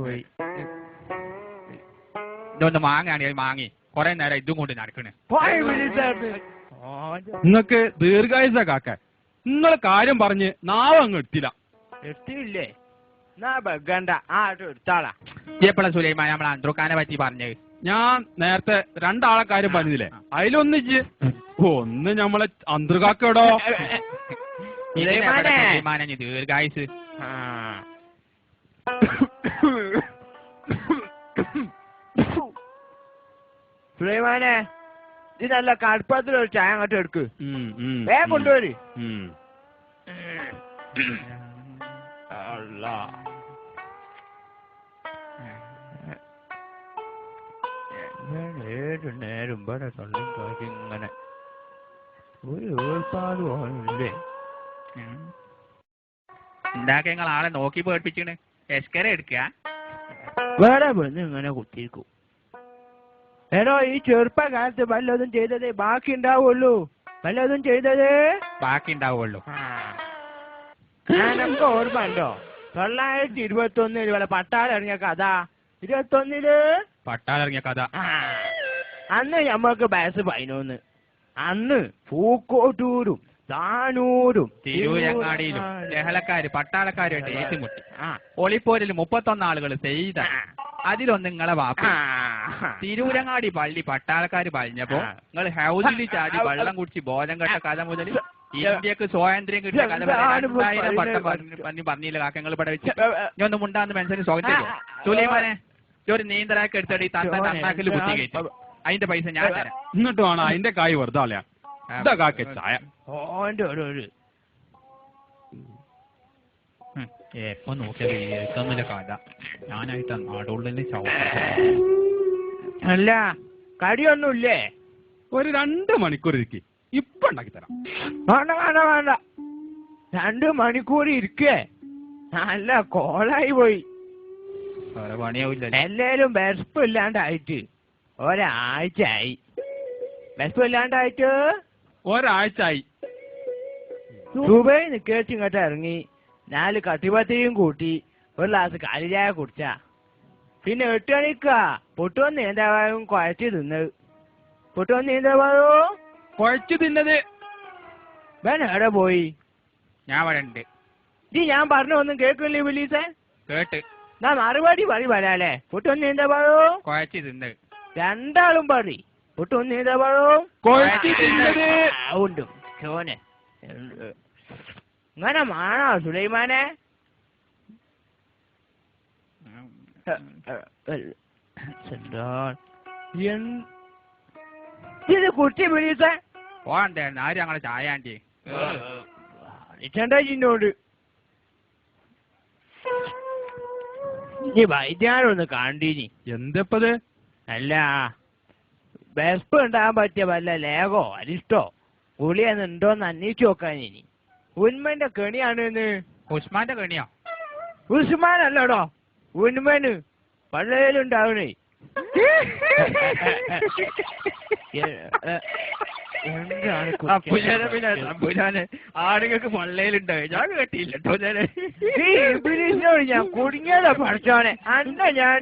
പോയി ഇതൊന്ന് മാങ്ങാണ് മാങ്ങി കൊറേ നേരം ഇതും കൊണ്ട് നടക്കണേ. നിങ്ങക്ക് ദീർഘായുസ കാക്ക, നിങ്ങളെ കാര്യം പറഞ്ഞ് നാവ് അങ്ങ് എത്തിയില്ലേ? എടുത്താളാ എപ്പോഴാ സുലൈമാൻ നമ്മളെ അന്ത്രുഖാനെ പറ്റി പറഞ്ഞത്? ഞാൻ നേരത്തെ രണ്ടാളെ കാര്യം പറഞ്ഞില്ലേ, അതിലൊന്നിച്ച് ഒന്ന് ഞമ്മളെ അന്തർകാക്കടോ. സുലൈമാനെ ദീർഘായുസ്. സുലൈമാനെ ഇത് നല്ല കടുപ്പത്തിലൊരു ചായ അങ്ങോട്ട് എടുക്ക്, വേഗം കൊണ്ടുവര്. ഏത് നേരം ഇവിടെ തൊള്ളും കാര്യം ഇങ്ങനെ ഒരു ഏർപ്പാട് പോകണില്ലേ? ഉണ്ടാക്കി നിങ്ങൾ ആളെ നോക്കി പേടിപ്പിച്ചിണ്. എസ്കര എടുക്കുക വേറെ പെണ്ണ് ഇങ്ങനെ കുത്തിയിരിക്കും. എടോ ഈ ചെറുപ്പകാലത്ത് വല്ലതും ചെയ്തതേ ബാക്കി ഉണ്ടാവുള്ളൂ. വല്ലതും ചെയ്തത് ബാക്കി ഉണ്ടാവുള്ളൂ. ഞാനൊക്കെ ഓർമ്മ ഉണ്ടോ? 921 ഇവിടെ പട്ടാളം ഇറങ്ങിയ കഥ. 21 പട്ടാളം ഇറങ്ങിയ കഥ. അന്ന് ഞമ്മക്ക് വയസ്സ് 11. അന്ന് പൂക്കോട്ടൂരും താനൂരും തിരൂരങ്ങാടിയിലും ലഹളക്കാര് പട്ടാളക്കാരുമായിട്ട് ഏറ്റുമുട്ടി. ഒളിപ്പോരിൽ 31 ആളുകൾ ചെയ്ത. അതിലൊന്ന് നിങ്ങളെ വാപ്പ. തിരൂരങ്ങാടി പള്ളി പട്ടാളക്കാര് പറഞ്ഞപ്പോ നിങ്ങൾ ഹൗസിൽ ചാടി വെള്ളം കുടിച്ച് ബോധം കെട്ട കഥ മുതൽ ഇന്ത്യക്ക് സ്വാതന്ത്ര്യം കിട്ടിയ കഥ 2000 പട്ടം പറഞ്ഞില്ല കാക്ക. നിങ്ങൾ ഇവിടെ വെച്ച് ഞാൻ ഒന്ന് മുണ്ടാന്ന് മനസ്സിന് സ്വാഗതം. സുലൈമാനെ ഒരു നീന്തലാക്കി എടുത്തടി തന്നാക്കിൽ ബുദ്ധി കയറ്റി. അതിന്റെ പൈസ ഞാൻ തരാം. എന്നിട്ട് വേണം അതിന്റെ കായ് വെറുതെ ചായ. എപ്പൊ നോക്കിയാൽ കഥ ഞാനായിട്ട് നാടുള്ളിൽ അല്ല കടിയൊന്നുമില്ലേ? ഒരു 2 മണിക്കൂർ ഇരിക്കി, ഇപ്പൊ ഉണ്ടാക്കി തരാം. വേണ്ട വേണ്ട വേണ്ട, 2 മണിക്കൂർ ഇരിക്കേ? നല്ല കോളായി പോയി. പണിയാവില്ല. എല്ലാരും വിശപ്പ് ഇല്ലാണ്ടായിട്ട് ഒരാഴ്ചയായി. വിശപ്പ് ഇല്ലാണ്ടായിട്ട് ഒരാഴ്ചയായി. സുബൈ നിക്കേച്ച് ഇങ്ങോട്ട് ഇറങ്ങി 4 കട്ടിപ്പത്തിയും കൂട്ടി ഒരു ഗ്ലാസ് കാലി ചായ കുടിച്ചാ. പിന്നെ 8 മണിക്കാ പൊട്ടുവന്ന് നീന്തവായും കുഴച്ച് തിന്നത്. പൊട്ടുവന്ന് നീന്തവായും കുഴച്ച് തിന്നത് വേന എവിടെ പോയി? ഞാൻ അവിടെ ഉണ്ട്. ഞാൻ പറഞ്ഞ ഒന്നും കേൾക്കില്ലേ വിലീസേ? കേട്ട്. ഞാൻ മറുപടി പറയാലേ. പൊട്ടുവന്ന് നീന്തവായും കുഴച്ച് തിന്നത്. രണ്ടാളും പറ. പൊട്ടുവന്ന് നീന്തവായും കുഴച്ച് തിന്നത് ഉണ്ട്. ചോനെ ഇങ്ങനെ മാണോ സുലൈമാനെ? ഇത് കുട്ടി വിളിച്ചേ പോണ്ടേ? ആരും ഞങ്ങളെ ചായ ആൻറ്റി ചേട്ടാജിന്നോട് ഇനി വൈദ്യാരൊന്ന് കാണ്ടീനി. എന്തപ്പത്? അല്ല വെസ്പ് ഉണ്ടാകാൻ പറ്റിയ വല്ല ലേഖോ അരിഷ്ടോ ഗുളിയെന്നുണ്ടോന്ന് അന്വേഷിച്ചു നോക്കാൻ. ഇനി ഉന്മന്റെ കെണിയാണെന്ന്. ഉസ്മാന്റെ കെണിയോ? ഉസ്മാൻ അല്ലടോ, ഉന്മന് പള്ളയിലുണ്ടാവണേ. ആടുകൾക്ക് പള്ളയിലുണ്ട്. ഞാൻ കേട്ടില്ലോ. ഞാൻ കുടുങ്ങിയതാ പഠിച്ചോനെ. അന്ന ഞാൻ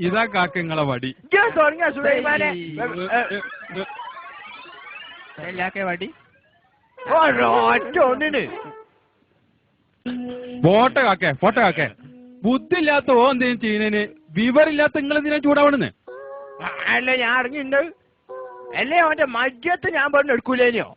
ഇതാ കാക്കങ്ങളെ വടി. തുടങ്ങിയ സുലൈമാനെ എല്ലാക്കെ വടി ഒന്നിന് പോട്ടെ കാക്കേ. ബുദ്ധി ഇല്ലാത്ത ഓ എന്തെങ്കിലും ചെയ്യുന്നതിന് വിവരമില്ലാത്ത നിങ്ങൾ എന്തിനാ ചൂടാവണെന്ന്? അല്ല ഞാൻ അറിഞ്ഞിട്ടുണ്ട്. അല്ലേ അവന്റെ മജ്ജത്ത് ഞാൻ പറഞ്ഞെടുക്കൂലേനോ?